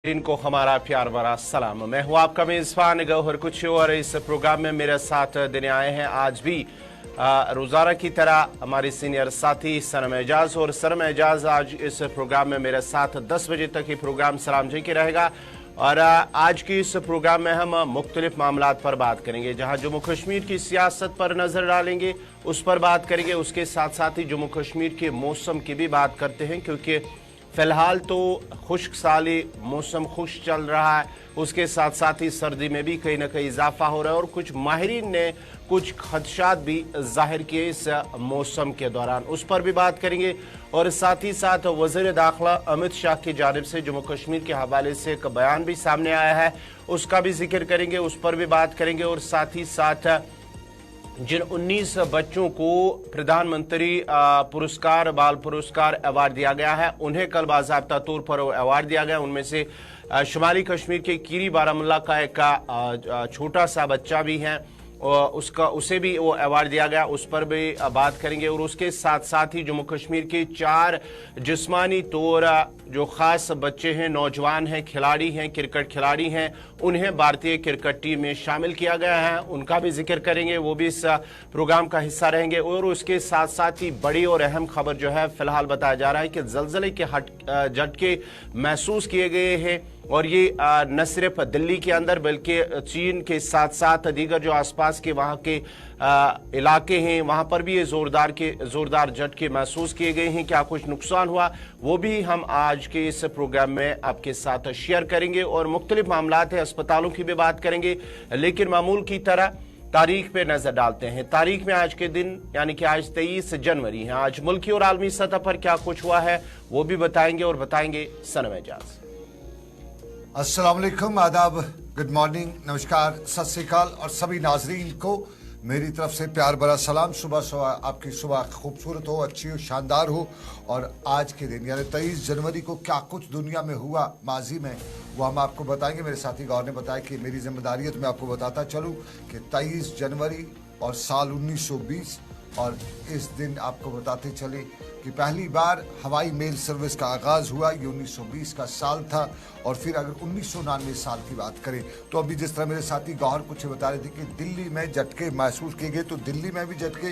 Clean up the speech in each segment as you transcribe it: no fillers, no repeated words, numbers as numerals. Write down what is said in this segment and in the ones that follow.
इनको हमारा प्यार भरा सलाम। मैं हूं आपका मेजबान गौहर कुछ और इस प्रोग्राम में मेरे साथ देने आए हैं आज भी रोजाना की तरह हमारे सीनियर साथी सनम एजाज। और सनम एजाज आज इस प्रोग्राम में मेरे साथ 10 बजे तक ये प्रोग्राम सलाम जी के रहेगा। और आज की इस प्रोग्राम में हम मुख्तलिफ मामलात पर बात करेंगे, जहां जम्मू कश्मीर की सियासत पर नजर डालेंगे, उस पर बात करेंगे। उसके साथ साथ ही जम्मू कश्मीर के मौसम की भी बात करते हैं, क्योंकि फिलहाल तो खुश्क साली मौसम खुश चल रहा है, उसके साथ साथ ही सर्दी में भी कहीं ना कहीं इजाफा हो रहा है। और कुछ माहिरीन ने कुछ खदशात भी जाहिर किए इस मौसम के दौरान, उस पर भी बात करेंगे। और साथ ही साथ वज़ीर दाखिला अमित शाह की जानिब से जम्मू कश्मीर के हवाले से एक बयान भी सामने आया है, उसका भी जिक्र करेंगे, उस पर भी बात करेंगे। और साथ ही साथ जिन 19 बच्चों को प्रधानमंत्री पुरस्कार बाल पुरस्कार अवार्ड दिया गया है, उन्हें कल बाज़ाब्ता तौर पर अवार्ड दिया गया। उनमें से शुमाली कश्मीर के कीरी बारामुल्ला का एक छोटा सा बच्चा भी है, उसे भी वो अवार्ड दिया गया, उस पर भी बात करेंगे। और उसके साथ साथ ही जम्मू कश्मीर के 4 जिस्मानी तौर जो खास बच्चे हैं, नौजवान हैं, खिलाड़ी हैं, क्रिकेट खिलाड़ी हैं, उन्हें भारतीय क्रिकेट टीम में शामिल किया गया है, उनका भी जिक्र करेंगे, वो भी इस प्रोग्राम का हिस्सा रहेंगे। और उसके साथ साथ ही बड़ी और अहम खबर जो है फिलहाल बताया जा रहा है कि जलजले के झटके महसूस किए गए हैं। और ये न सिर्फ दिल्ली के अंदर बल्कि चीन के साथ साथ दीगर जो आसपास के वहाँ के इलाके हैं, वहाँ पर भी ये जोरदार झटके महसूस किए गए हैं। क्या कुछ नुकसान हुआ, वो भी हम आज के इस प्रोग्राम में आपके साथ शेयर करेंगे। और मुख्तलिफ मामलात है, अस्पतालों की भी बात करेंगे, लेकिन मामूल की तरह तारीख पे नजर डालते हैं। तारीख में आज के दिन यानी कि आज 23 जनवरी है। आज मुल्की और आलमी सतह पर क्या कुछ हुआ है वो भी बताएंगे, और बताएंगे सनम एजाज। अस्सलाम वालेकुम, आदाब, गुड मॉर्निंग, नमस्कार, सत श्री अकाल और सभी नाजरीन को मेरी तरफ से प्यार भरा सलाम। सुबह आपकी सुबह खूबसूरत हो, अच्छी हो, शानदार हो। और आज के दिन यानी 23 जनवरी को क्या कुछ दुनिया में हुआ माजी में, वो हम आपको बताएंगे। मेरे साथी गौर ने बताया कि मेरी जिम्मेदारी है तो मैं आपको बताता चलूँ कि 23 जनवरी और साल 1920, और इस दिन आपको बताते चले कि पहली बार हवाई मेल सर्विस का आगाज़ हुआ। ये 1920 का साल था। और फिर अगर 1999 साल की बात करें तो अभी जिस तरह मेरे साथी गौहर कुछ बता रहे थे कि दिल्ली में झटके महसूस किए गए, तो दिल्ली में भी झटके,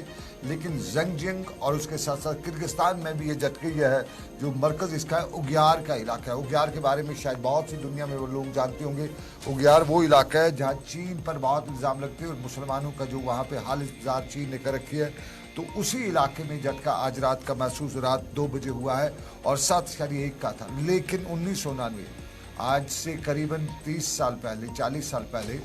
लेकिन ज़ंगजिंग और उसके साथ साथ किर्गिस्तान में भी ये झटके ये है। जो मरकज़ इसका है उग्यार का इलाका है। उग्यार के बारे में शायद बहुत सी दुनिया में वो लोग जानते होंगे। उग्यार वो इलाका है जहाँ चीन पर बहुत इल्ज़ाम लगते हैं और मुसलमानों का जो वहाँ पर हाल इंतजार चीन ने कर रखी है, तो उसी इलाके में झटका आज रात का महसूस रात 2 बजे हुआ है और 7.1 का था। लेकिन 1999 आज से करीबन 30 साल पहले, 40 साल पहले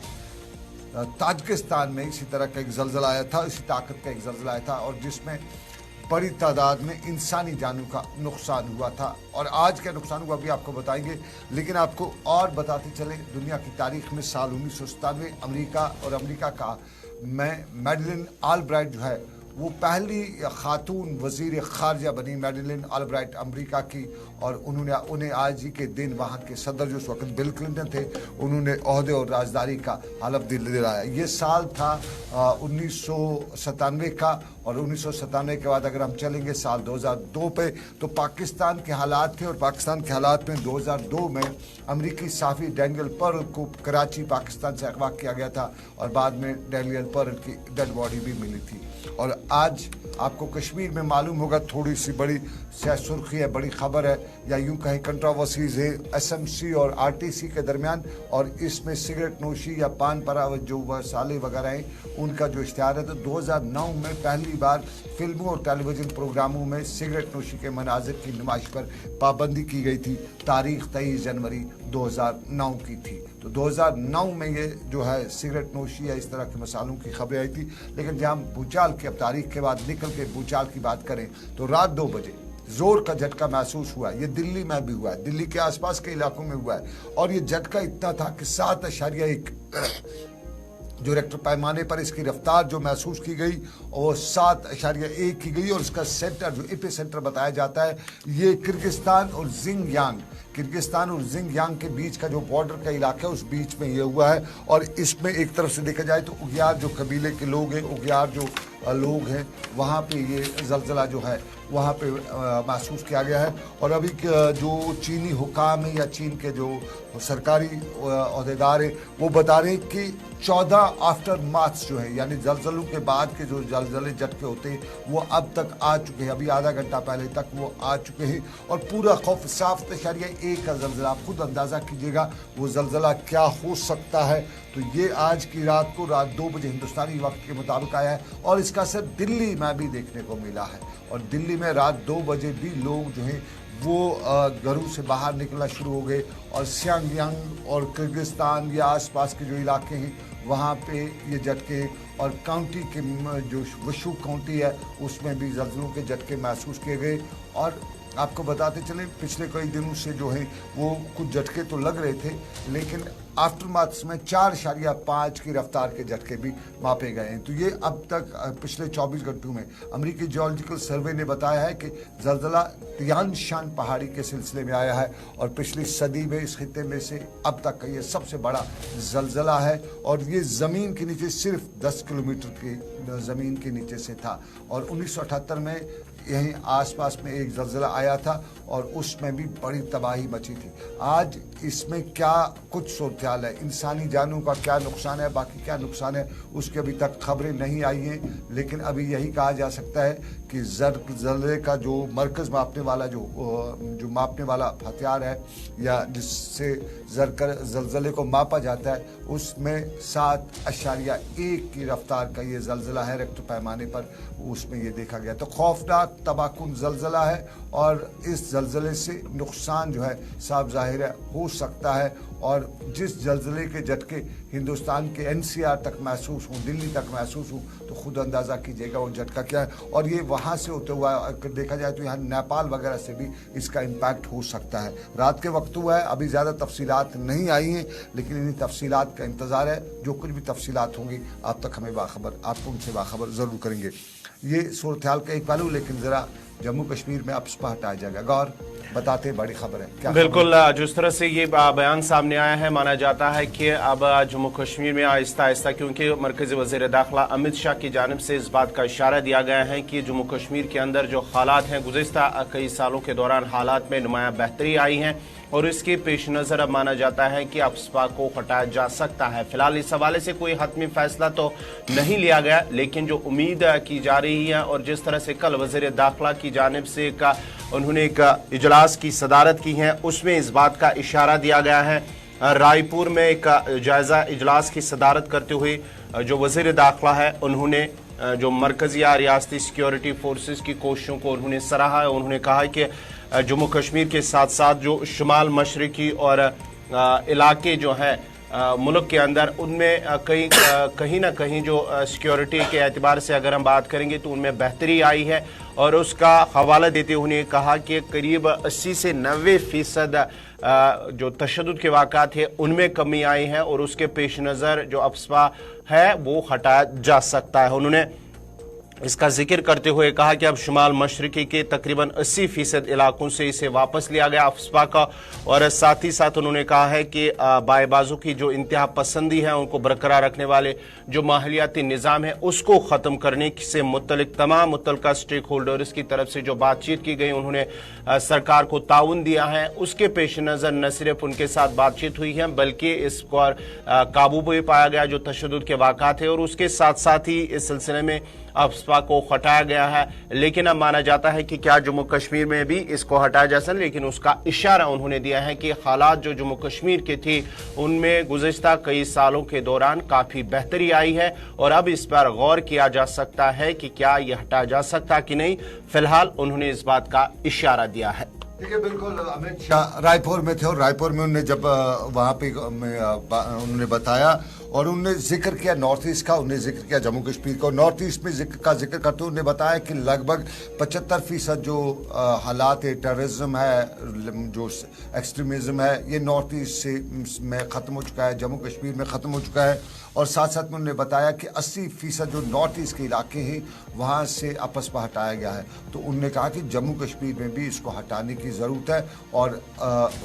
ताजिकिस्तान में इसी तरह का एक जलजला आया था, इसी ताकत का एक जलजला आया था, और जिसमें बड़ी तादाद में इंसानी जानों का नुकसान हुआ था। और आज क्या नुकसान हुआ भी आपको बताएंगे। लेकिन आपको और बताते चले, दुनिया की तारीख में साल 1997 अमेरिका का मैडलिन ऑलब्राइट जो है वो पहली खातून वजीर खारजा बनी, मैडलिन ऑलब्राइट अमेरिका की। और उन्हें आज ही के दिन वहाँ के सदर जो उस वक्त बिल क्लिंटन थे, उन्होंने ओहदे और राजदारी का हलफ दिलाया। ये साल था 1997 का। और 1997 के बाद अगर हम चलेंगे साल 2002 पे, तो पाकिस्तान के हालात थे। और पाकिस्तान के हालात में 2002 में अमेरिकी सहाफ़ी डैनियल पर्ल को कराची पाकिस्तान से अगवा किया गया था, और बाद में डैनियल पर्ल की डेड बॉडी भी मिली थी। और आज आपको कश्मीर में मालूम होगा, थोड़ी सी बड़ी सुर्खी है, बड़ी खबर है, या यूं कहें कंट्रोवर्सीज है एसएमसी और आरटीसी के दरमियान। और इसमें सिगरेट नोशी या पान परावत जो वसाले वगैरह हैं, उनका जो इश्तिहार है। तो 2009 में पहली बार फिल्मों और टेलीविज़न प्रोग्रामों में सिगरेट नोशी के मनाजिर की नुमाइश पर पाबंदी की गई थी। तारीख 23 जनवरी 2009 की थी। तो 2009 में ये जो है सिगरेट नोशी या इस तरह के मसालों की खबरें आई थी। लेकिन जब हम भूचाल की अब तारीख के बाद निकल के भूचाल की बात करें, तो रात 2 बजे जोर का झटका महसूस हुआ। ये दिल्ली में भी हुआ है, दिल्ली के आसपास के इलाकों में हुआ है। और ये झटका इतना था कि 7.1 जो रेक्टर पैमाने पर इसकी रफ्तार जो महसूस की गई, और 7.1 की गई। और इसका सेंटर जो एपी सेंटर बताया जाता है, ये किर्गिस्तान और जिंगयांग के बीच का जो बॉर्डर का इलाका है, उस बीच में ये हुआ है। और इसमें एक तरफ से देखा जाए तो उग्यार जो कबीले के लोग हैं, उग्यार जो लोग हैं वहाँ पे ये जलजला जो है वहाँ पे महसूस किया गया है। और अभी जो चीनी हुकाम है या चीन के जो सरकारी अहदेदार हैं वो बता रहे हैं कि 14 आफ्टर मार्च जो है यानी जलजलों के बाद के जो जलजले झटके होते हैं वो अब तक आ चुके हैं। अभी आधा घंटा पहले तक वो आ चुके हैं और पूरा खौफ 7.1 का जलजला, आप खुद अंदाज़ा कीजिएगा वो जलजला क्या हो सकता है। तो ये आज की रात को रात 2 बजे हिंदुस्तानी वक्त के मुताबिक आया है और इसका असर दिल्ली में भी देखने को मिला है। और दिल्ली में रात 2 बजे भी लोग जो हैं वो घरों से बाहर निकलना शुरू हो गए और सियांग और किर्गिस्तान या आसपास के जो इलाके हैं वहाँ पे ये झटके और काउंटी के जो वशु काउंटी है उसमें भी जलजलों के झटके महसूस किए गए। और आपको बताते चलें पिछले कई दिनों से जो है वो कुछ झटके तो लग रहे थे लेकिन आफ्टर मार्च में 4.5 की रफ्तार के झटके भी मापे गए हैं। तो ये अब तक पिछले 24 घंटों में अमेरिकी जियोलॉजिकल सर्वे ने बताया है कि जलजला तियान शान पहाड़ी के सिलसिले में आया है और पिछली सदी में इस खित्ते में से अब तक का ये सबसे बड़ा जलजला है। और ये ज़मीन के नीचे सिर्फ 10 किलोमीटर की ज़मीन के नीचे से था। और 1978 में यहीं आसपास में एक जलजला आया था और उसमें भी बड़ी तबाही मची थी। आज इसमें क्या कुछ सूरत-ए-हाल है, इंसानी जानों का क्या नुकसान है, बाकी क्या नुकसान है उसकी अभी तक खबरें नहीं आई हैं। लेकिन अभी यही कहा जा सकता है कि जलजले का जो मरकज़ मापने वाला जो मापने वाला हथियार है या जिससे जलजले को मापा जाता है उसमें 7.1 की रफ्तार का ये जलजला है रेक्टर पैमाने पर, उसमें ये देखा गया। तो खौफनाक तबाहकुन जलजला है और इस जलजले से नुकसान जो है साफ जाहिर है हो सकता है। और जिस जलजले के झटके हिंदुस्तान के NCR तक महसूस हों, दिल्ली तक महसूस हों, तो खुद अंदाज़ा कीजिएगा वो झटका क्या है। और ये वहाँ से होते हुआ अगर देखा जाए तो यहाँ नेपाल वगैरह से भी इसका इम्पैक्ट हो सकता है। रात के वक्त हुआ है, अभी ज़्यादा तफसीलात नहीं आई हैं लेकिन इन्हीं तफसीलात का इंतज़ार है। जो कुछ भी तफसीलात होंगी आप तक हमें बाखबर, आपको उनसे बाखबर ज़रूर करेंगे। ये सूरत हाल का एक पहलू, लेकिन ज़रा जम्मू कश्मीर में अपस्पा हटाया जाएगा। गौर बताते बड़ी खबर है क्या? बिल्कुल, जिस तरह से ये बयान सामने आया है माना जाता है कि अब जम्मू कश्मीर में आहिस्ता आहिस्ता, क्योंकि मरकजी वज़ीर दाखिला अमित शाह की जानिब से इस बात का इशारा दिया गया है कि जम्मू कश्मीर के अंदर जो हालात हैं गुज़िश्ता कई सालों के दौरान हालात में नुमायां बेहतरी आई है और इसके पेश नज़र अब माना जाता है कि अपस्पा को हटाया जा सकता है। फिलहाल इस हवाले से कोई हतमी फैसला तो नहीं लिया गया, लेकिन जो उम्मीद की जा रही है और जिस तरह से कल वज़ीर दाखिला की जानिब से उन्होंने एक इजलास की सदारत की है उसमें इस बात का इशारा दिया गया है। रायपुर में एक जायज़ा इजलास की सदारत करते हुए जो वज़ीर दाखिला है उन्होंने जो मरकजी या रियासती सिक्योरिटी फोर्सेस की कोशिशों को उन्होंने सराहा है। उन्होंने कहा कि जम्मू कश्मीर के साथ साथ जो शुमाल मशरकी और इलाके जो हैं मुल्क के अंदर उनमें कहीं ना कहीं जो सिक्योरिटी के एतबार से अगर हम बात करेंगे तो उनमें बेहतरी आई है। और उसका हवाला देते हुए उन्होंने कहा कि करीब 80 से 90% जो तशद्दुद के वाक़ात है उनमें कमी आई है और उसके पेश नज़र जो अपस्पा है वो हटाया जा सकता है। उन्होंने इसका जिक्र करते हुए कहा कि अब शुमाल मशरकी के तकरीबन 80% इलाकों से इसे वापस लिया गया अपस्पा का। और साथ ही साथ उन्होंने कहा है कि बाएबाजों की जो इंतहा पसंदी है उनको बरकरार रखने वाले जो माहलियाती निज़ाम है उसको ख़त्म करने से मुतल्लिक तमाम मुतल्लिका स्टेक होल्डर्स की तरफ से जो बातचीत की गई उन्होंने सरकार को ताउन दिया है। उसके पेश नज़र न सिर्फ उनके साथ बातचीत हुई है बल्कि इस पर काबू भी पाया गया जो तशद्दुद के वाक़ात है और उसके साथ साथ ही इस सिलसिले में अपस्पा को हटाया गया है। लेकिन अब माना जाता है कि क्या जम्मू कश्मीर में भी इसको हटाया जा सकता है, लेकिन उसका इशारा उन्होंने दिया है कि हालात जो जम्मू कश्मीर के थे उनमें गुज़िश्ता कई सालों के दौरान काफ़ी बेहतरी आई है और अब इस पर गौर किया जा सकता है कि क्या यह हटाया जा सकता कि नहीं। फिलहाल उन्होंने इस बात का इशारा दिया है। देखिए बिल्कुल, अमित शाह रायपुर में थे और रायपुर में उन्होंने जब वहाँ पे उन्होंने बताया और उन्होंने जिक्र किया नॉर्थ ईस्ट का, उन्होंने जिक्र किया जम्मू कश्मीर को। नॉर्थ ईस्ट में जिक्र करते हुए उन्होंने बताया कि लगभग 75% जो हालात है, टेररिज्म है, जो एक्सट्रीमिज्म है, ये नॉर्थ ईस्ट से में ख़त्म हो चुका है, जम्मू कश्मीर में ख़त्म हो चुका है। और साथ साथ में उन्होंने बताया कि 80% जो नॉर्थ ईस्ट के इलाके हैं वहाँ से अपस्पा हटाया गया है। तो उन्होंने कहा कि जम्मू कश्मीर में भी इसको हटाने की ज़रूरत है और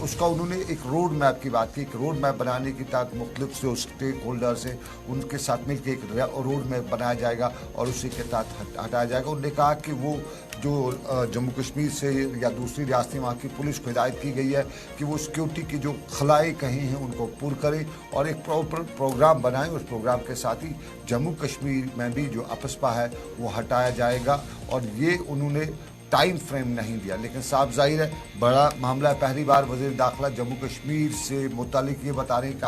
उसका उन्होंने एक रोड मैप की बात की। एक रोड मैप बनाने की तहत मुख्तलिफ जो स्टेक होल्डर्स हैं उनके साथ मिलकर एक रोड में बनाया जाएगा और उसी के तहत हटाया जाएगा। उन्होंने कहा कि वो जो जम्मू कश्मीर से या दूसरी रियासतें वहाँ की पुलिस को हिदायत की गई है कि वो सिक्योरिटी की जो खलाई कहीं हैं उनको पूर्ण करें और एक प्रॉपर प्रोग्राम बनाएं। उस प्रोग्राम के साथ ही जम्मू कश्मीर में भी जो अपस्पा है वो हटाया जाएगा और ये उन्होंने टाइम फ्रेम नहीं दिया। लेकिन साफ जाहिर है बड़ा मामला है। पहली बार वज़ीर दाखिला जम्मू कश्मीर से मुतालिक ये बता रहे हैं कि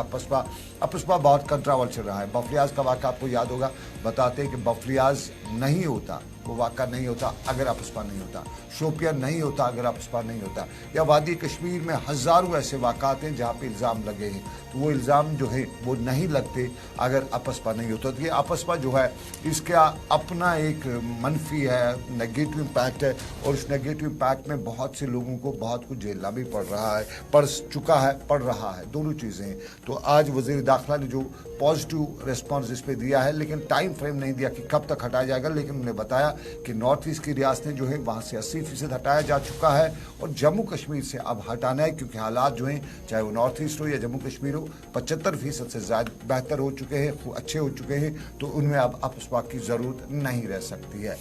अपस्पा बहुत कंट्रावर्शियल रहा है। बफलियाज का वाक़ा आपको याद होगा, बताते हैं कि बफलियाज नहीं होता, वो वाक़ा नहीं होता अगर अपस्पा नहीं होता, शोपियां नहीं होता अगर अपस्पा नहीं होता, या वादी कश्मीर में हज़ारों ऐसे वाक़ात हैं जहाँ पे इल्ज़ाम लगे हैं तो वो इल्ज़ाम जो है वो नहीं लगते अगर अपस्पा नहीं होता। तो ये अपस्पा जो है इसका अपना एक मनफी है, नेगेटिव इम्पैक्ट है और उस नेगेटिव इम्पैक्ट में बहुत से लोगों को बहुत कुछ झेलना भी पड़ रहा है, पड़ रहा है, दोनों चीज़ें हैं। तो आज वज़ीर दाखिला ने जो पॉजिटिव रिस्पॉन्स इस पर दिया है, लेकिन टाइम फ्रेम नहीं दिया कि कब तक हटाया जाएगा, लेकिन उन्होंने बताया कि नॉर्थ ईस्ट की रियासतें जो है वहाँ से 80% हटाया जा चुका है और जम्मू कश्मीर से अब हटाना है क्योंकि हालात जो हैं चाहे वो नॉर्थ ईस्ट हो या जम्मू कश्मीर हो 75% से ज़्यादा बेहतर हो चुके हैं, अच्छे हो चुके हैं। तो उनमें अब अपस्पा की ज़रूरत नहीं रह सकती है।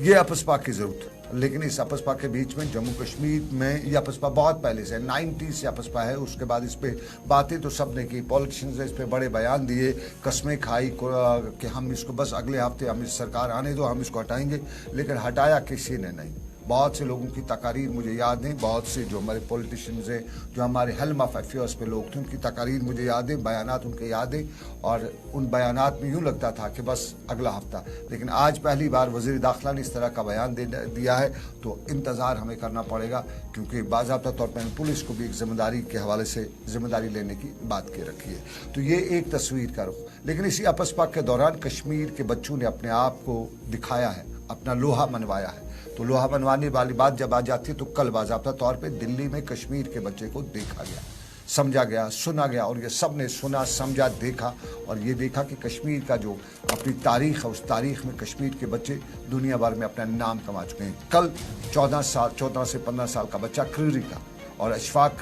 ये अपस्पा की ज़रूरत, लेकिन इस अपस्पा के बीच में जम्मू कश्मीर में ये अपस्पा बहुत पहले से 90 से अपस्पा है। उसके बाद इस पे बातें तो सब ने की, पॉलिटिशियंस ने इस पे बड़े बयान दिए, कस्में खाई कि हम इसको बस अगले हफ्ते हम इस सरकार आने दो, हम इसको हटाएंगे, लेकिन हटाया किसी ने नहीं। बहुत से लोगों की तकारीर मुझे याद हैं, बहुत से जो हमारे पॉलिटिशियंस हैं, जो हमारे हेल्म ऑफ अफेयर्स पे लोग थे, उनकी तकारीर मुझे याद है, बयानात उनके याद हैं और उन बयानात में यूँ लगता था कि बस अगला हफ्ता। लेकिन आज पहली बार वज़ीर दाखिला ने इस तरह का बयान दिया है तो इंतज़ार हमें करना पड़ेगा क्योंकि बाज़ाब्ता तौर पर पुलिस को भी एक जिम्मेदारी के हवाले से जिम्मेदारी लेने की बात की रखी है। तो ये एक तस्वीर का रुख। लेकिन इसी अपस्पा के दौरान कश्मीर के बच्चों ने अपने आप को दिखाया है, अपना लोहा मनवाया है। तो लोहा मनवाने वाली बात जब आ जाती है तो कल बाज़ाब्ता तौर पे दिल्ली में कश्मीर के बच्चे को देखा गया, समझा गया, सुना गया और ये सब ने सुना, समझा, देखा और ये देखा कि कश्मीर का जो अपनी तारीख़ है उस तारीख़ में कश्मीर के बच्चे दुनिया भर में अपना नाम कमा चुके हैं। कल 14 से 15 साल का बच्चा क्रीरी का और अशफाक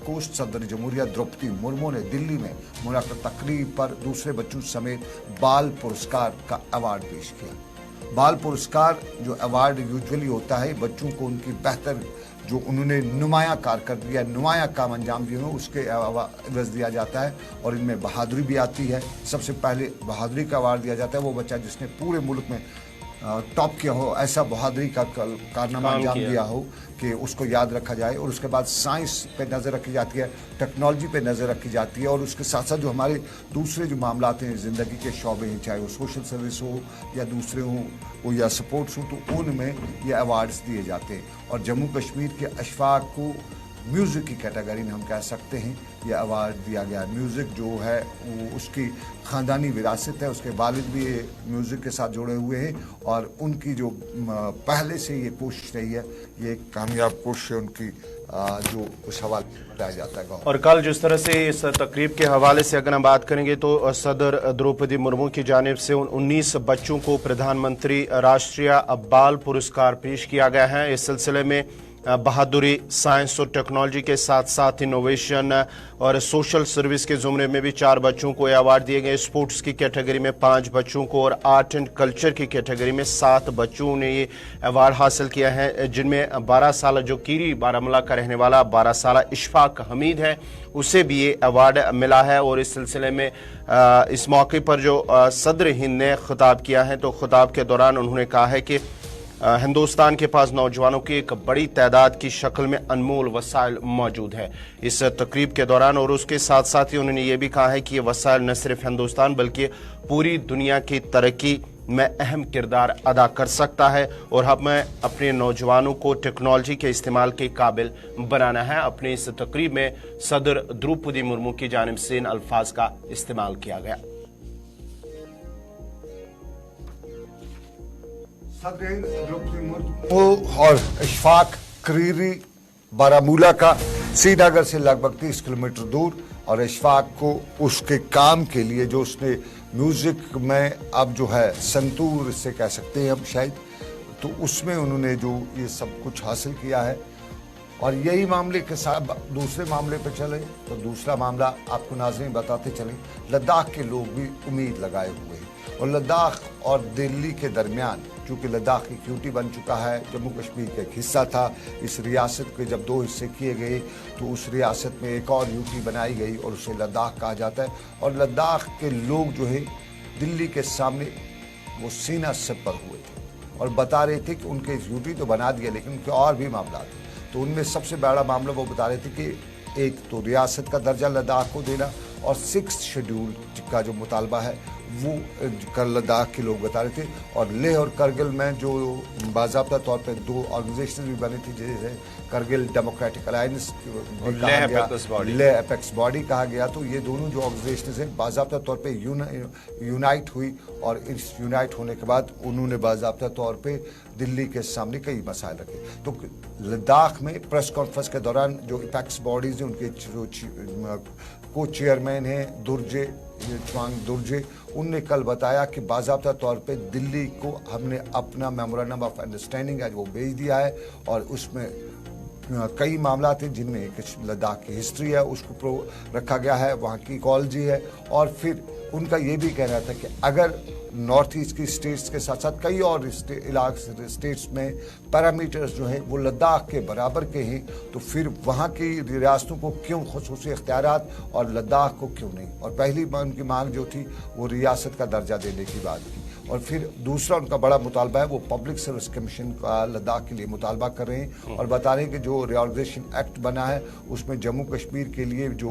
को सदर जमहूरिया द्रौपदी मुर्मू ने दिल्ली में मुनाक़िद तकरीब पर दूसरे बच्चों समेत बाल पुरस्कार का अवार्ड पेश किया। बाल पुरस्कार जो अवार्ड यूजुअली होता है बच्चों को उनकी बेहतर जो उन्होंने नुमाया कारकर्दगी या नुमाया काम अंजाम दिए हो उसके एवज दिया जाता है और इनमें बहादुरी भी आती है। सबसे पहले बहादुरी का अवार्ड दिया जाता है वो बच्चा जिसने पूरे मुल्क में टॉप किया हो, ऐसा बहादुरी का कारनामा अंजाम दिया हो कि उसको याद रखा जाए। और उसके बाद साइंस पे नज़र रखी जाती है, टेक्नोलॉजी पे नज़र रखी जाती है और उसके साथ साथ जो हमारे दूसरे जो मामलात हैं ज़िंदगी के शौबे हैं, चाहे वो सोशल सर्विस हो या दूसरे हो या सपोर्ट्स हो, तो उनमें ये अवार्ड्स दिए जाते हैं। और जम्मू कश्मीर के अशफाक को म्यूज़िक की कैटेगरी में हम कह सकते हैं ये अवार्ड दिया गया। म्यूज़िक जो है वो उसकी ख़ानदानी विरासत है, उसके वालिद भी म्यूज़िक के साथ जुड़े हुए हैं और उनकी जो पहले से ये कोशिश रही है, ये कामयाब कोशिश है उनकी जो उस हवाले बताया जाता है। और कल जिस तरह से इस तकरीब के हवाले से अगर हम बात करेंगे तो सदर द्रौपदी मुर्मू की जानिब से उन 19 बच्चों को प्रधानमंत्री राष्ट्रीय बाल पुरस्कार पेश किया गया है। इस सिलसिले में बहादुरी, साइंस और टेक्नोलॉजी के साथ साथ इनोवेशन और सोशल सर्विस के ज़ुमरे में भी 4 बच्चों को अवार्ड दिए गए। स्पोर्ट्स की कैटेगरी में 5 बच्चों को और आर्ट एंड कल्चर की कैटेगरी में 7 बच्चों ने ये अवार्ड हासिल किया है, जिनमें 12 साल जो कीरी बारामूला का रहने वाला 12 साल इशफाक हमीद है, उसे भी ये अवार्ड मिला है। और इस सिलसिले में इस मौके पर जो सदर हिंद ने खिताब किया है तो खिताब के दौरान उन्होंने कहा है कि हिंदुस्तान के पास नौजवानों की एक बड़ी तादाद की शक्ल में अनमोल वसाइल मौजूद है इस तकरीब के दौरान। और उसके साथ साथ ही उन्होंने ये भी कहा है कि ये वसाइल न सिर्फ हिंदुस्तान बल्कि पूरी दुनिया की तरक्की में अहम किरदार अदा कर सकता है और हमें अपने नौजवानों को टेक्नोलॉजी के इस्तेमाल के काबिल बनाना है। अपने इस तकरीब में सदर द्रौपदी मुर्मू की जानिब से इन अल्फाज का इस्तेमाल किया गया। और इशफाक क्रीरी बारामूला का श्रीनगर से लगभग 30 किलोमीटर दूर और इशफाक को उसके काम के लिए जो उसने म्यूज़िक में अब जो है संतूर से कह सकते हैं हम शायद, तो उसमें उन्होंने जो ये सब कुछ हासिल किया है और यही मामले के साथ दूसरे मामले पे चले तो दूसरा मामला आपको नाज़रीन बताते चले, लद्दाख के लोग भी उम्मीद लगाए हुए हैं और लद्दाख और दिल्ली के दरमियान, चूँकि लद्दाख एक यूटी बन चुका है, जम्मू कश्मीर का एक हिस्सा था, इस रियासत के जब 2 हिस्से किए गए तो उस रियासत में एक और यूटी बनाई गई और उसे लद्दाख कहा जाता है। और लद्दाख के लोग जो है दिल्ली के सामने वो सीना से पर हुए थे और बता रहे थे कि उनके यूटी तो बना दिया लेकिन उनके और भी मामला थे। तो उनमें सबसे बड़ा मामला वो बता रहे थे कि एक तो रियासत का दर्जा लद्दाख को देना और 6th शेड्यूल का जो मुतालबा है वो कर लद्दाख के लोग बता रहे थे। और लेह और करगिल में जो बाज़ाब्ता तौर पे 2 ऑर्गेनाइजेशन भी बनी थी, जैसे Kargil democratic alliance Leh apex body कहा गया, तो ये दोनों जो ऑर्गेनाइजेशन हैं बाज़ाब्ता तौर पे यूनाइट हुई और इस यूनाइट होने के बाद उन्होंने बाज़ाब्ता तौर पे दिल्ली के सामने कई मसाइल रखे। तो लद्दाख में प्रेस कॉन्फ्रेंस के दौरान जो एपेक्स बॉडीज हैं उनके जो को चेयरमैन हैं च्वांग दुर्जे, उनने कल बताया कि बाज़ाब्ता तौर पे दिल्ली को हमने अपना मेमोरेंडम ऑफ अंडरस्टैंडिंग आज वो भेज दिया है और उसमें कई मामला थे जिनमें लद्दाख की हिस्ट्री है उसको रखा गया है, वहाँ की इकोलॉजी है। और फिर उनका ये भी कहना था कि अगर नॉर्थ ईस्ट की स्टेट्स के साथ साथ कई और स्टेट्स में पैरामीटर्स जो हैं वो लद्दाख के बराबर के हैं तो फिर वहाँ की रियासतों को क्यों खुसूसी इख्तियारात और लद्दाख को क्यों नहीं। और पहली उनकी मांग जो थी वो रियासत का दर्जा देने की बात की। और फिर दूसरा उनका बड़ा मुतालबा है वो पब्लिक सर्विस कमीशन का लद्दाख के लिए मुतालबा कर रहे हैं और बता रहे हैं कि जो रिऑर्गनाइजेशन एक्ट बना है उसमें जम्मू कश्मीर के लिए जो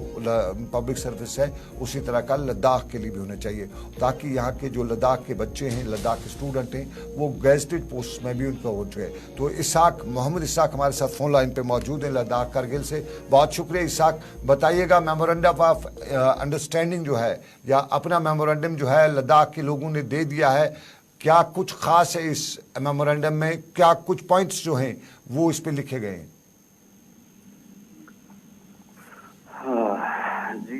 पब्लिक सर्विस है उसी तरह का लद्दाख के लिए भी होना चाहिए ताकि यहाँ के जो लद्दाख के बच्चे हैं, लद्दाख के स्टूडेंट हैं, वो गैजेटेड पोस्ट में भी उनका हो जाए। तो इसाक मोहम्मद इसाक हमारे साथ फोन लाइन पे मौजूद है लद्दाख करगिल से। बहुत शुक्रिया इसाक। बताइएगा मेमोरेंडम ऑफ अंडरस्टैंडिंग जो है या अपना मेमोरेंडम जो है लद्दाख के लोगों ने दे दिया है, क्या कुछ खास है इस मेमोरेंडम में, क्या कुछ पॉइंट्स जो हैं वो इस पे लिखे गए हैं? जी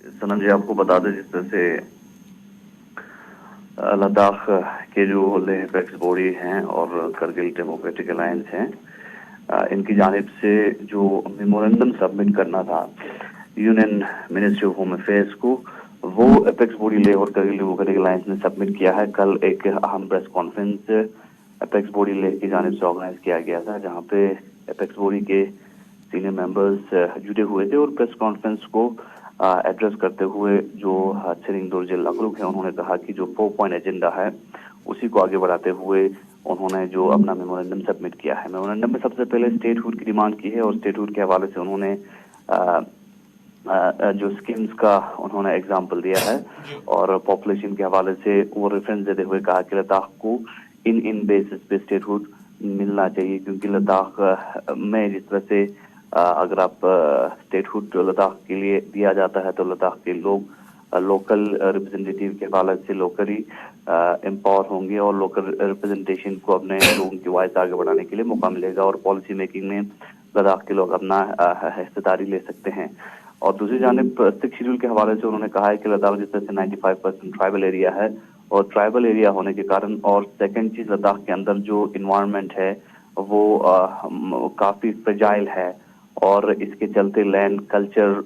सनम जी, आपको बता दें जिस तरह से लद्दाख के जो लेह एपेक्स बॉडी हैं और करगिल डेमोक्रेटिक अलायंस हैं, इनकी जानिब से जो मेमोरेंडम सबमिट करना था union ministry of home affairs को, वो एपेक्स बॉडी लेह और करगिल डेमोक्रेटिक अलायंस ने सबमिट किया है। कल एक अहम press conference apex body Leh की जानिब से ऑर्गेनाइज किया गया था जहाँ पे एपेक्स बॉडी के सीनियर मेंबर्स जुड़े हुए थे और प्रेस कॉन्फ्रेंस को एड्रेस करते हुए जो त्शरिंग दोरजे लकलुक है उन्होंने कहा कि जो 4 पॉइंट एजेंडा है उसी को आगे बढ़ाते हुए उन्होंने जो अपना मेमोरेंडम सबमिट किया है। मेमोरेंडम में सबसे पहले स्टेटहुड की डिमांड की है और स्टेटहुड के हवाले से उन्होंने जो स्कीम्स का उन्होंने एग्जाम्पल दिया है और पॉपुलेशन के हवाले से वो रेफरेंस देते हुए कहा कि लद्दाख को इन बेसिस पे स्टेटहुड मिलना चाहिए क्योंकि लद्दाख में जिस तरह से अगर आप स्टेटहुड लद्दाख के लिए दिया जाता है तो लद्दाख के लोग लोकल रिप्रेजेंटेटिव के हवाले से लोकली एम्पावर होंगे और लोकल रिप्रेजेंटेशन को अपने लोगों की वॉइस आगे बढ़ाने के लिए मौका मिलेगा और पॉलिसी मेकिंग में लद्दाख के लोग अपना हिस्सेदारी ले सकते हैं। और दूसरी जानिब 6th शेड्यूल के हवाले से उन्होंने कहा है कि लद्दाख जिस तरह से 95% ट्राइबल एरिया है और ट्राइबल एरिया होने के कारण और सेकंड चीज लद्दाख के अंदर जो इन्वायरमेंट है वो काफी फ्रेजाइल है और इसके चलते लैंड कल्चर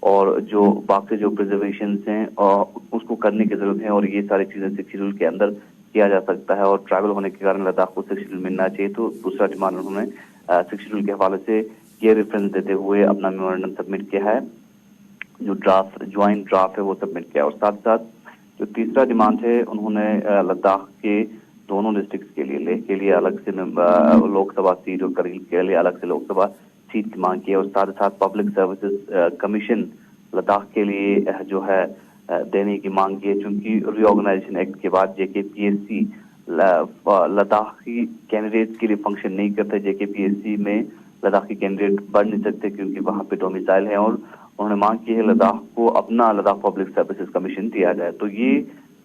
और जो बाकी जो प्रिजर्वेशन हैं उसको करने की जरूरत है और ये सारी चीजें 6th शेड्यूल के अंदर किया जा सकता है और ट्राइबल होने के कारण लद्दाख को 6th शेड्यूल मिलना चाहिए। तो दूसरा डिमांड उन्होंने 6th शेड्यूल के हवाले से ये रेफरेंस देते हुए अपना मेमोरेंडम सबमिट किया है, जो ज्वाइंट ड्राफ्ट है वो सबमिट किया। और साथ साथ जो तीसरा डिमांड है उन्होंने लद्दाख के दोनों डिस्ट्रिक्ट के लिए लेह के लिए अलग से लोकसभा सीट और करगिल के लिए अलग से लोकसभा सीट की मांग की है और साथ साथ पब्लिक सर्विसेज कमीशन लद्दाख के लिए जो है देने की मांग की है क्योंकि रीऑर्गेनाइजेशन एक्ट के बाद JKPSC लद्दाखी कैंडिडेट के लिए फंक्शन नहीं करते। JKPSC में लद्दाखी कैंडिडेट बढ़ नहीं सकते क्योंकि वहाँ पे डोमिसाइल है और उन्होंने मांग की है लद्दाख को अपना लद्दाख पब्लिक सर्विसेज कमीशन दिया जाए। तो ये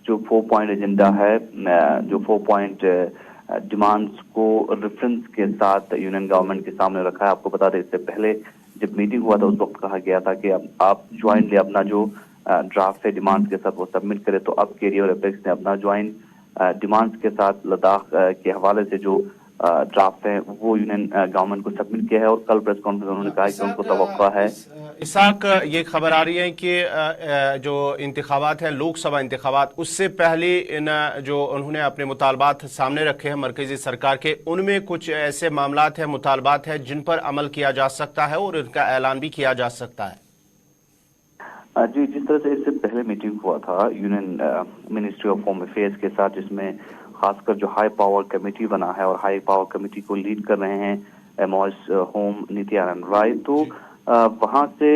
जो 4 पॉइंट एजेंडा है, जो 4 पॉइंट डिमांड्स को रेफरेंस के साथ यूनियन गवर्नमेंट के सामने रखा है। आपको बता दें इससे पहले जब मीटिंग हुआ था उस वक्त कहा गया था कि आप ज्वाइंटली अपना जो ड्राफ्ट है डिमांड्स के साथ वो सबमिट करें। तो अब केरी और एपेक्स ने अपना ज्वाइंट डिमांड्स के साथ लद्दाख के हवाले से जो ड्राफ्ट है वो यूनियन गवर्नमेंट को सबमिट किया है और कल प्रेस कॉन्फ्रेंस उन्होंने कहा कि उनको तवक्का है। इसाक, ये खबर आ रही है कि जो इंतखाबात हैं, लोकसभा इंतखाबात, उससे पहले इन जो उन्होंने अपने मुतालबात सामने रखे हैं मरकजी सरकार के, उनमें कुछ ऐसे मामलात हैं, मुतालबात हैं जिन पर अमल किया जा सकता है और इनका ऐलान भी किया जा सकता है। जी, जिस तरह से इससे पहले मीटिंग हुआ था union ministry of home affairs के साथ, जिसमें खासकर जो हाई पावर कमेटी बना है और हाई पावर कमेटी को लीड कर रहे हैं एमओएस होम नित्यानंद राय, तो वहां से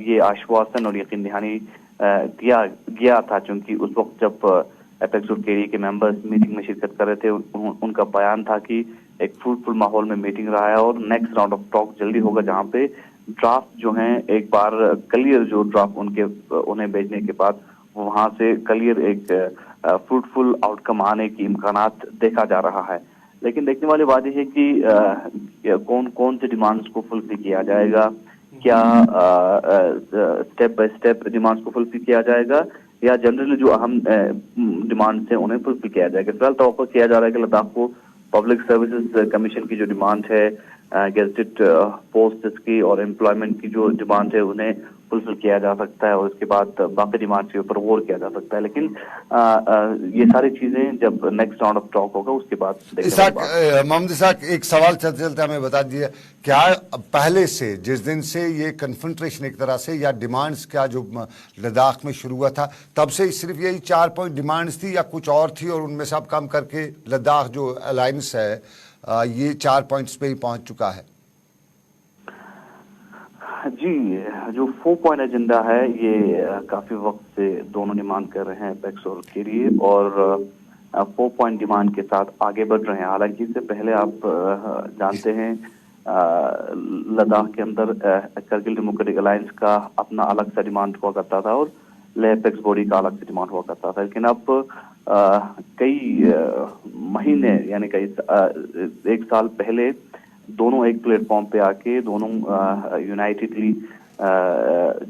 ये आश्वासन और यकीन दहानी दिया गया था, क्योंकि उस वक्त जब एपेक्स और केडी के मेंबर्स मीटिंग में शिरकत कर रहे थे, उनका बयान था कि एक फ्रूटफुल माहौल में मीटिंग रहा है और नेक्स्ट राउंड ऑफ टॉक जल्दी होगा, जहां पे ड्राफ्ट जो हैं एक बार क्लियर जो ड्राफ्ट उन्हें भेजने के बाद वहां से क्लियर एक फ्रूटफुल आउटकम आने की इम्कानात देखा जा रहा है। लेकिन देखने वाली बात यह है कि कौन कौन से डिमांड्स को फुलफिल किया जाएगा, क्या स्टेप बाय स्टेप डिमांड्स को फुलफिल किया जाएगा या जनरली जो अहम डिमांड्स हैं उन्हें फुलफिल किया जाएगा। फिलहाल तवक्को किया जा रहा है कि लद्दाख को पब्लिक सर्विसेज कमीशन की जो डिमांड है, गेजेटेड पोस्ट की और एम्प्लॉयमेंट की जो डिमांड है उन्हें फुलफिल किया जा सकता है और उसके बाद बाकी डिमांड के ऊपर गौर किया जा सकता है। लेकिन ये सारी चीजें जब नेक्स्ट राउंड ऑफ टॉक होगा उसके बाद मोहम्मद इसाक, एक सवाल चलते चलते हमें बता दिया, क्या पहले से जिस दिन से ये कन्फ्रंट्रेशन एक तरह से या डिमांड्स का जो लद्दाख में शुरू हुआ था, तब से सिर्फ यही 4 पॉइंट डिमांड्स थी या कुछ और थी और उनमें सब कम करके लद्दाख जो अलायंस है ये 4 पॉइंट्स पे ही पहुंच चुका है? जी, जो 4 पॉइंट एजेंडा है ये काफी वक्त से दोनों डिमांड कर रहे हैं एपेक्स और केडी, और 4 पॉइंट डिमांड के साथ आगे बढ़ रहे हैं। हालांकि इससे पहले आप जानते हैं लद्दाख के अंदर करगिल डेमोक्रेटिक अलायंस का अपना अलग सा डिमांड हुआ करता था और लेह एपेक्स बॉडी का अलग से डिमांड हुआ करता था। लेकिन अब कई महीने यानी कई एक साल पहले दोनों एक प्लेटफॉर्म पे आके दोनों यूनाइटेडली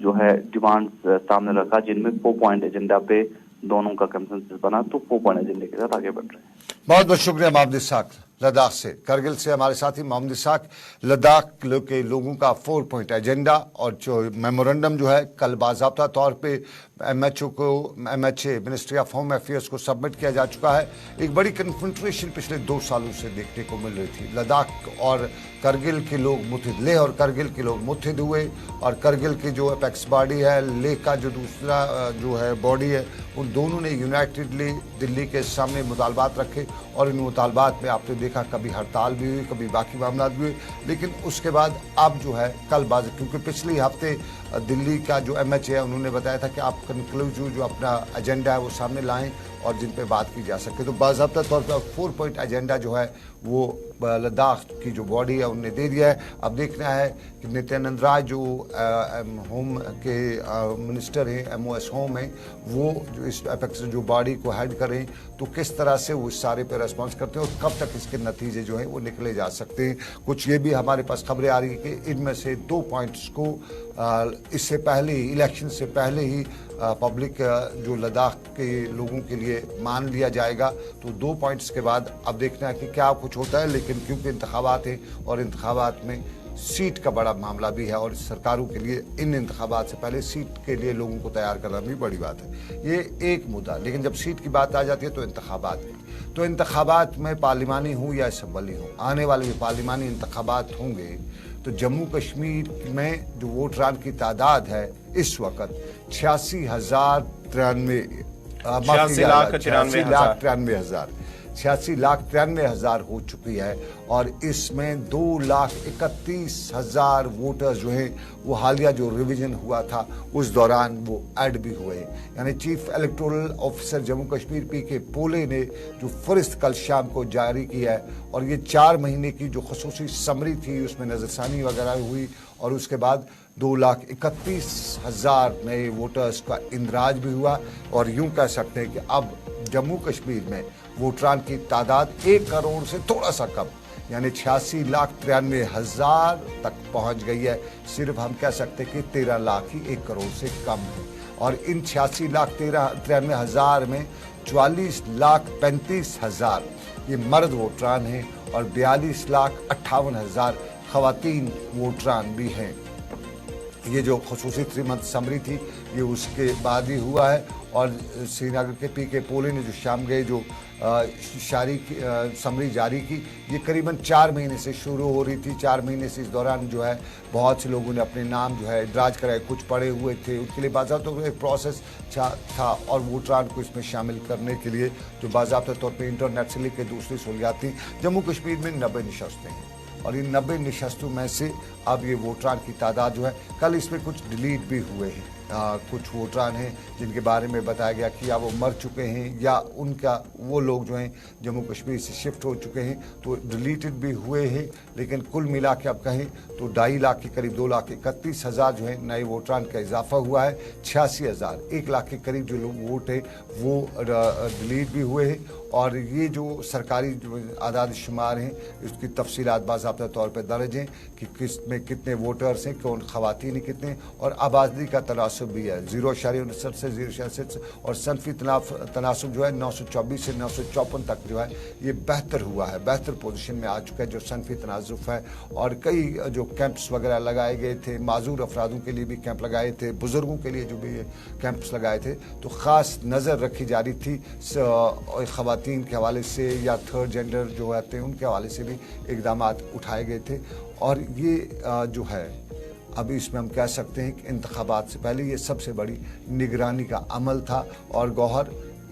जो है डिमांड्स सामने रखा, जिनमें 4 पॉइंट एजेंडा पे दोनों का कंसेंसस बना, तो 4 पॉइंट एजेंडे के साथ आगे बढ़ रहे हैं। बहुत बहुत शुक्रिया मोहम्मद इसाक, लद्दाख से, करगिल से हमारे साथी मोहम्मद इसाक। लद्दाख के लोगों का 4 पॉइंट एजेंडा और जो मेमोरेंडम जो है कल बाज़ाब्ता तौर पे MHA ministry of home affairs को सबमिट किया जा चुका है। एक बड़ी कन्फ्रंट्रेशन पिछले 2 सालों से देखने को मिल रही थी। लद्दाख और करगिल के लोग मुत्तहिद, लेह और करगिल के लोग मुत्तहिद हुए और करगिल की जो अपेक्स बॉडी है, लेह का जो दूसरा जो है बॉडी है, उन दोनों ने यूनाइटेडली दिल्ली के सामने मुतालबात रखे और इन मुतालबात में आपने देखा कभी हड़ताल भी हुई, कभी बाकी मामला भी हुए। लेकिन उसके बाद अब जो है कल क्योंकि पिछले हफ्ते दिल्ली का जो MHA है उन्होंने बताया था कि आप कंक्लूसिव जो अपना एजेंडा है वो सामने लाएं और जिन पे बात की जा सके, तो बाज़ाब्ता तौर पर 4 पॉइंट एजेंडा जो है वो लद्दाख की जो बॉडी है उन्हें दे दिया है। अब देखना है कि नित्यानंद राय जो होम के मिनिस्टर हैं, MOS होम हैं, वो जो इस एपेक्स जो बॉडी को हेड करें तो किस तरह से वो इस सारे पे रेस्पॉन्स करते हैं और कब तक इसके नतीजे जो हैं वो निकले जा सकते हैं। कुछ ये भी हमारे पास खबरें आ रही है कि इनमें से 2 पॉइंट्स को इससे पहले ही, इलेक्शन से पहले ही पब्लिक जो लद्दाख के लोगों के लिए मान लिया जाएगा। तो 2 पॉइंट्स के बाद अब देखना है कि क्या कुछ होता है। लेकिन क्योंकि इंतखाबात हैं और इंतखाबात में सीट का बड़ा मामला भी है और सरकारों के लिए इन इंतखाबात से पहले सीट के लिए लोगों को तैयार करना भी बड़ी बात है। ये एक मुद्दा। लेकिन जब सीट की बात आ जाती है तो इंतखाबात में, तो इंतखाबात में पार्लिमानी हो या असम्बली हो, आने वाले जो पार्लिमानी इंतखाबात होंगे तो जम्मू कश्मीर में जो वोटरान की तादाद है इस वक्त 86,93,000 हो चुकी है और इसमें 2,31,000 वोटर्स जो हैं वो हालिया जो रिवीजन हुआ था उस दौरान वो ऐड भी हुए। यानी chief electoral officer Jammu Kashmir PK पोले ने जो फरिस्त कल शाम को जारी किया है और ये 4 महीने की जो खसूसी समरी थी उसमें नजरसानी वगैरह हुई और उसके बाद 2,31,000 नए वोटर्स का इंदराज भी हुआ और यूं कह सकते हैं कि अब जम्मू कश्मीर में वोटरान की तादाद 1 करोड़ से थोड़ा सा कम यानी 86,93,000 तक पहुंच गई है। सिर्फ हम कह सकते हैं कि 13 लाख ही 1 करोड़ से कम है और इन 86,93,000 में 44,35,000 ये मर्द वोटरान हैं और 42,58,000 खवातीन वोटरान भी हैं। ये जो खसूसी 3-month समरी थी ये उसके बाद ही हुआ है। और श्रीनगर के पीके पोली ने जो शाम गए जो समरी जारी की, ये करीबन 4 महीने से शुरू हो रही थी। 4 महीने से इस दौरान जो है बहुत से लोगों ने अपने नाम जो है दराज कराए, कुछ पड़े हुए थे, उसके लिए बाज़ाब्ता तो एक प्रोसेस था और वोटरान को इसमें शामिल करने के लिए जो बाज़ाब्ता तौर पर इंटरनेट से लेकर दूसरी सहूलियात थी। जम्मू कश्मीर में 90 नशस्तें हैं और इन 90 नशस्तों में से अब ये वोटरान की तादाद जो है, कल इसमें कुछ डिलीट भी हुए हैं। कुछ वोटरान हैं जिनके बारे में बताया गया कि या वो मर चुके हैं या उनका वो लोग जो हैं जम्मू कश्मीर से शिफ्ट हो चुके हैं, तो डिलीटेड भी हुए हैं। लेकिन कुल मिला के अब कहें तो 2.5 लाख के करीब 2,31,000 जो है नए वोटरान का इजाफा हुआ है। 86,000 1 लाख के करीब जो लोग वोट है वो डिलीट भी हुए हैं। और ये जो सरकारी जो आदाद शुमार हैं इसकी तफसीलात बाज़ाब्ता तौर पर दर्ज हैं कि किस में कितने वोटर्स हैं, कौन ख़वातीन कितने, और आबादी का तनासब भी है 0.69 से 0.66 और सनफी तनासब जो है 924 से 954 तक जो है ये बेहतर हुआ है, बेहतर पोजीशन में आ चुका है जो सनफी तनासब है। और कई जो कैंप्स वगैरह लगाए गए थे, माजूर अफरादों के लिए भी कैंप लगाए थे, बुज़ुर्गों के लिए जो भी कैंप्स लगाए थे, तो ख़ास नज़र रखी जा रही थी ख़वातीन के हवाले से या थर्ड जेंडर जो आते हैं उनके हवाले से भी इक़दाम उठाए गए थे। और ये जो है अभी इसमें हम कह सकते हैं कि इंतखाबात से पहले ये सबसे बड़ी निगरानी का अमल था। और गौहर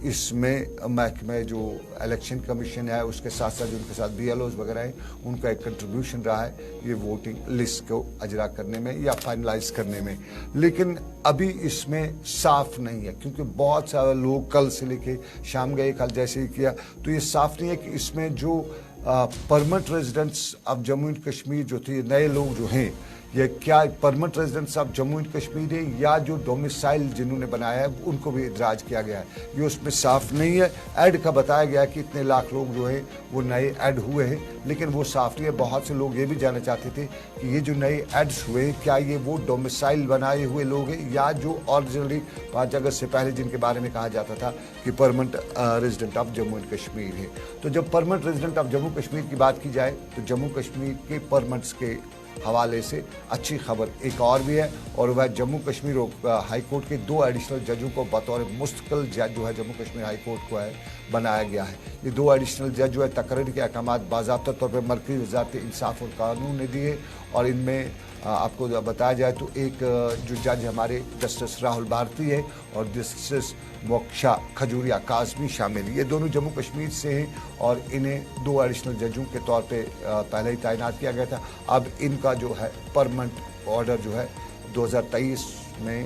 इसमें महकमे जो इलेक्शन कमीशन है उसके साथ साथ जो उनके साथ BLOs वगैरह हैं उनका एक कंट्रीब्यूशन रहा है ये वोटिंग लिस्ट को अजरा करने में या फाइनलाइज करने में। लेकिन अभी इसमें साफ नहीं है क्योंकि बहुत सारे लोग कल से लेके शाम गए, कल जैसे ही किया, तो ये साफ नहीं है कि इसमें जो permanent residents of Jammu and Kashmir जो थे, नए लोग जो हैं, ये क्या permanent residents of Jammu and Kashmir है या जो डोमिसाइल जिन्होंने बनाया है उनको भी इदराज किया गया है, ये उसमें साफ नहीं है। ऐड का बताया गया है कि इतने लाख लोग जो हैं वो नए ऐड हुए हैं, लेकिन वो साफ नहीं है। बहुत से लोग ये भी जानना चाहते थे कि ये जो नए एड्स हुए हैं क्या ये वो डोमिसाइल बनाए हुए लोग हैं या जो ओरिजिनली 5 अगस्त से पहले जिनके बारे में कहा जाता था कि permanent resident of Jammu and Kashmir है। तो जब permanent resident of Jammu Kashmir की बात की जाए तो जम्मू कश्मीर के परमानेंट्स के हवाले से अच्छी खबर एक और भी है, और वह जम्मू कश्मीर हाई कोर्ट के 2 एडिशनल जजों को बतौर मुस्तकिल जज जो है जम्मू कश्मीर हाई कोर्ट को है बनाया गया है। ये 2 एडिशनल जज जो है तकरीर के अहकाम बाज़ाब्ता तौर पर मरकज़ी वज़ारत इंसाफ और कानून ने दिए। और इनमें आपको बताया जाए तो एक जो जज हमारे जस्टिस राहुल भारती है और जस्टिस मोक्षा खजूरिया काज़मी शामिल, ये दोनों जम्मू कश्मीर से हैं और इन्हें 2 एडिशनल जजों के तौर पे पहले ही तैनात किया गया था। अब इनका जो है परमानेंट ऑर्डर जो है 2023 में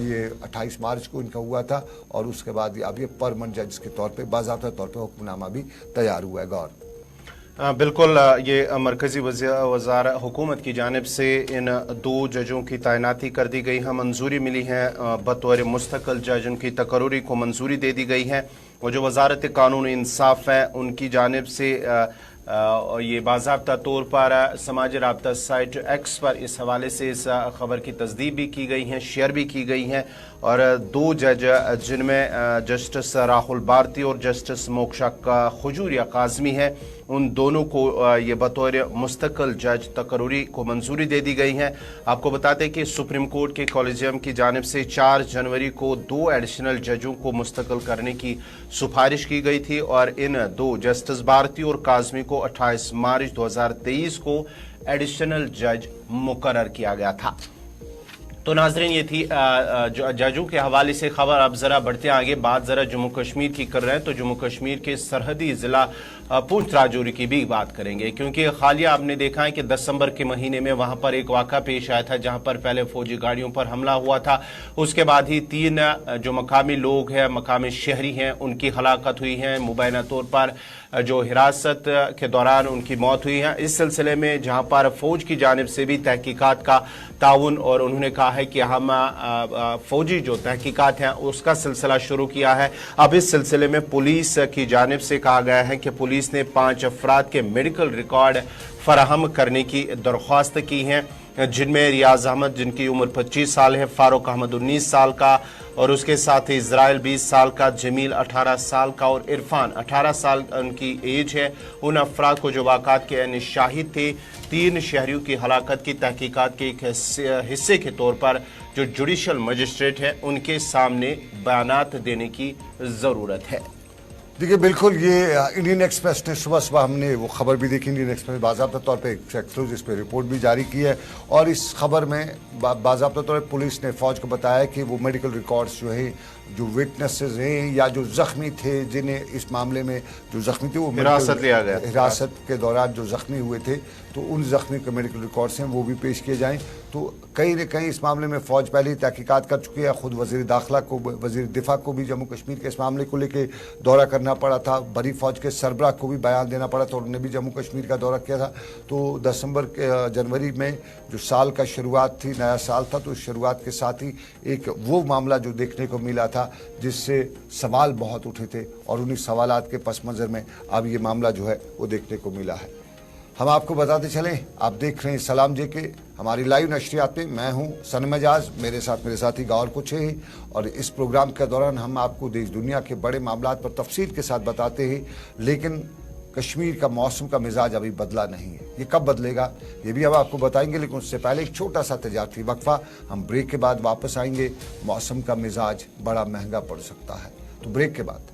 ये 28 मार्च को इनका हुआ था और उसके बाद अब ये परमानेंट जज के तौर पे बाज़ाब्ता तौर पे हुक्मनामा भी तैयार हुआ है। गौर बिल्कुल, ये मरकज़ी वज़ार हुकूमत की जानिब से इन 2 जजों की तैनाती कर दी गई है, मंजूरी मिली है, बतौर मुस्तकिल जज उनकी तकर्री को मंजूरी दे दी गई है। और जो वज़ारत कानून इंसाफ है उनकी जानिब से ये बाज़ाब्ता तौर पर समाजी राब्ता साइट X पर इस हवाले से इस खबर की तस्दीक भी की गई हैं, शेयर भी की गई हैं। और 2 जज जिनमें जस्टिस राहुल भारती और जस्टिस मोक्षा खजूरिया काज़मी है, उन दोनों को ये बतौर मुस्तकिल जज तकर्री को मंजूरी दे दी गई है। आपको बताते हैं कि सुप्रीम कोर्ट के कॉलेजियम की जानिब से 4 जनवरी को 2 एडिशनल जजों को मुस्तकिल करने की सिफारिश की गई थी और इन 2 जस्टिस भारती और काज़मी को 28 मार्च 2023 को एडिशनल जज मुकर्रर किया गया था। तो नाजरीन, ये थी जजों के हवाले से खबर। अब जरा बढ़ते आगे, बात जरा जम्मू कश्मीर की कर रहे हैं तो जम्मू कश्मीर के सरहदी जिला पूंछ राजौरी की भी बात करेंगे, क्योंकि हालिया आपने देखा है कि दिसंबर के महीने में वहां पर एक वाक़ा पेश आया था जहां पर पहले फौजी गाड़ियों पर हमला हुआ था, उसके बाद ही 3 जो मकामी लोग हैं, मकामी शहरी हैं, उनकी हलाकत हुई है, मुबैना तौर पर जो हिरासत के दौरान उनकी मौत हुई है। इस सिलसिले में जहां पर फौज की जानिब से भी तहकीकात का ताउन, और उन्होंने कहा है कि हम फौजी जो तहकीकात हैं उसका सिलसिला शुरू किया है। अब इस सिलसिले में पुलिस की जानिब से कहा गया है कि पुलिस ने 5 अफराद के मेडिकल रिकॉर्ड फराहम करने की दरख्वास्त की है जिनमें रियाज अहमद जिनकी उम्र 25 साल है, फारूक अहमद 19 साल का और उसके साथ ही इजराइल 20 साल का, जमील 18 साल का और इरफान 18 साल उनकी एज है। उन अफराद को जो वाक़ात के यानी शाहिद थे 3 शहरियों की हलाकत की तहकीकात के एक हिस्से के तौर पर जो जुडिशल मजिस्ट्रेट है उनके सामने बयानात देने की ज़रूरत है। देखिए बिल्कुल, ये इंडियन एक्सप्रेस ने सुबह सुबह हमने वो खबर भी देखी, इंडियन एक्सप्रेस बाज़ाब्ता तौर पे एक्सक्लूसिव इस पर रिपोर्ट भी जारी की है और इस खबर में बाज़ाब्ता तौर पर पुलिस ने फ़ौज को बताया कि वो मेडिकल रिकॉर्ड्स जो है जो विटनेसेस हैं या जो ज़ख्मी थे जिन्हें इस मामले में जो ज़ख्मी थे वो हिरासत लिया गया, हिरासत के दौरान जो ज़ख्मी हुए थे तो उन ज़ख्मी के मेडिकल रिकॉर्ड्स हैं वो भी पेश किए जाएँ। तो कहीं न कहीं इस मामले में फ़ौज पहले ही तहकीकात कर चुकी है। ख़ुद वज़ीर दाखिला को, वज़ीर दिफा को भी जम्मू कश्मीर के इस मामले को लेकर दौरा करना पड़ा था। बड़ी फ़ौज के सरबराह को भी बयान देना पड़ा था और उन्होंने भी जम्मू कश्मीर का दौरा किया था। तो जनवरी में जो साल का शुरुआत थी, नया साल था, तो शुरुआत के साथ ही एक वो मामला जो देखने को मिला था जिससे सवाल बहुत उठे थे और उन्हीं सवालात के पस मंज़र में अब ये मामला जो है वो देखने को मिला है। हम आपको बताते चलें, आप देख रहे हैं सलाम जे के हमारी लाइव नशरियात में। मैं हूं सनम एजाज, मेरे साथी गौर कुछ है और इस प्रोग्राम के दौरान हम आपको देश दुनिया के बड़े मामलात पर तफसील के साथ बताते हैं। लेकिन कश्मीर का मौसम का मिजाज अभी बदला नहीं है, ये कब बदलेगा ये भी हम आपको बताएंगे। लेकिन उससे पहले एक छोटा सा तजारती वक्फा, हम ब्रेक के बाद वापस आएंगे। मौसम का मिजाज बड़ा महंगा पड़ सकता है, तो ब्रेक के बाद